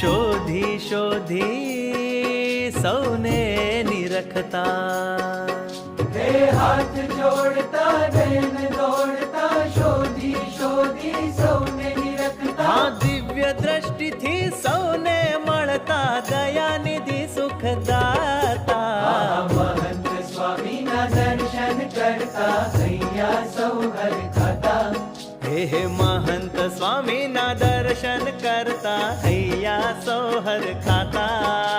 શોધી શોધી સૌને નિરખતા, હે હાથ જોડતા નયન દોડતા, શોધી શોધી સૌને નિરખતા. આ દિવ્ય દ્રષ્ટિથી સૌને મળતા, દયાનિધિ સુખદાતા. મહંત સ્વામીના દર્શન કરતા, અહીંયા સૌ હરખાતા. હે મહંત સ્વામીના દર્શન કરતા, હૈયા સૌ હરખાતા.